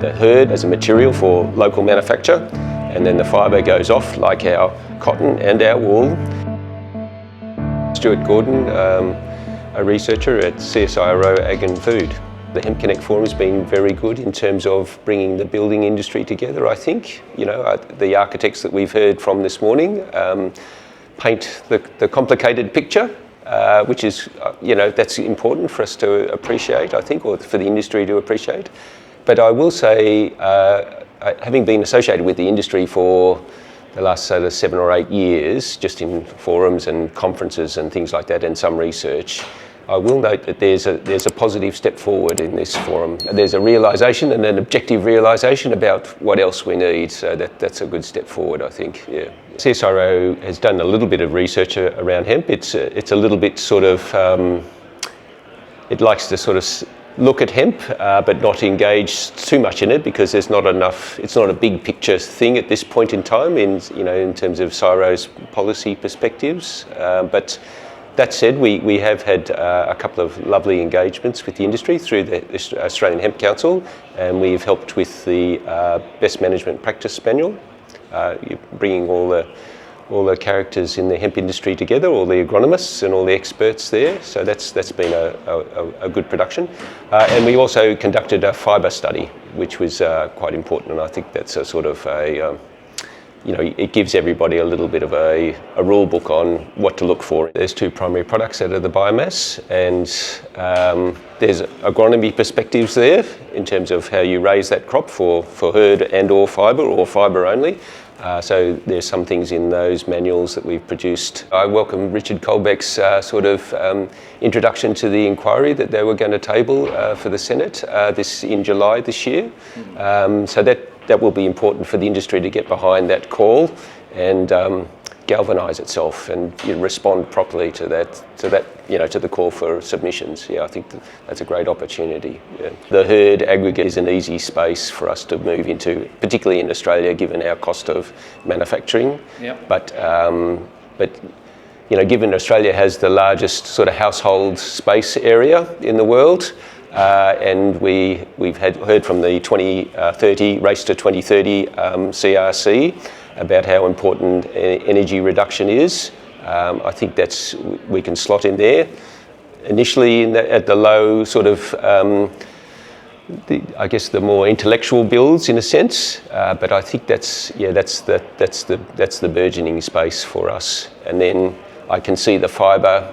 The hurd as a material for local manufacture, and then the fibre goes off like our cotton and our wool. Stuart Gordon, a researcher at CSIRO Ag and Food. The Hemp Connect Forum has been very good in terms of bringing the building industry together, I think. You know, the architects that we've heard from this morning paint the complicated picture, which is, that's important for us to appreciate, I think, or for the industry to appreciate. But I will say, having been associated with the industry for the last 7 or 8 years, just in forums and conferences and things like that, and some research, I will note that there's a positive step forward in this forum. There's a realisation and an objective realisation about what else we need, so that's a good step forward, I think. Yeah. CSIRO has done a little bit of research around hemp. It's a little bit sort of, it likes to sort of look at hemp, but not engage too much in it, because there's not enough. It's not a big picture thing at this point in time, in terms of CSIRO's policy perspectives. But that said, we have had a couple of lovely engagements with the industry through the Australian Hemp Council, and we've helped with the Best Management Practice Manual, bringing all the characters in the hemp industry together, all the agronomists and all the experts there. So that's been a good production. And we also conducted a fibre study, which was quite important, and I think that's a sort of it gives everybody a little bit of a rule book on what to look for. There's 2 primary products out of the biomass, and there's agronomy perspectives there in terms of how you raise that crop for hurd and or fibre only. So there's some things in those manuals that we've produced. I welcome Richard Colbeck's introduction to the inquiry that they were going to table for the Senate in July this year. So that will be important for the industry to get behind that call and galvanise itself and respond properly to that, to the call for submissions. Yeah, I think that's a great opportunity. Yeah. The hurd aggregate is an easy space for us to move into, particularly in Australia, given our cost of manufacturing. Yep. But given Australia has the largest sort of household space area in the world, and we've heard from the 2030 Race to 2030 CRC about how important energy reduction is. I think we can slot in there. Initially at the low sort of, I guess the more intellectual builds in a sense, but I think that's the burgeoning space for us. And then I can see the fibre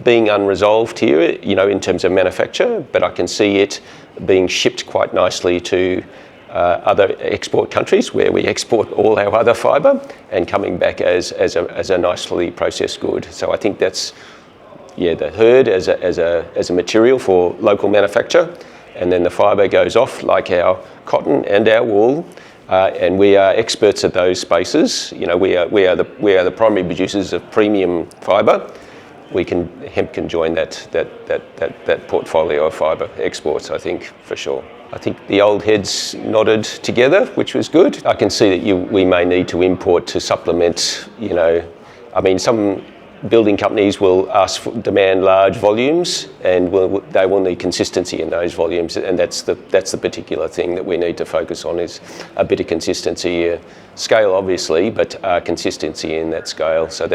being unresolved here, in terms of manufacture, but I can see it being shipped quite nicely to other export countries where we export all our other fibre, and coming back as a nicely processed good. So I think that's the hurd as a material for local manufacture, and then the fibre goes off like our cotton and our wool. And we are experts at those spaces. We are the primary producers of premium fibre. Hemp can join that portfolio of fibre exports, I think, for sure. I think the old heads nodded together, which was good. I can see that we may need to import to supplement, some building companies will demand large volumes, and they will need consistency in those volumes, and that's the particular thing that we need to focus on, is a bit of consistency, scale obviously, but consistency in that scale. So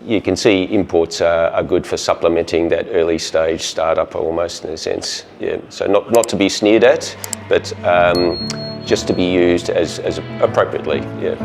you can see imports are good for supplementing that early stage startup almost, in a sense. Yeah. So not to be sneered at, but just to be used as appropriately. Yeah.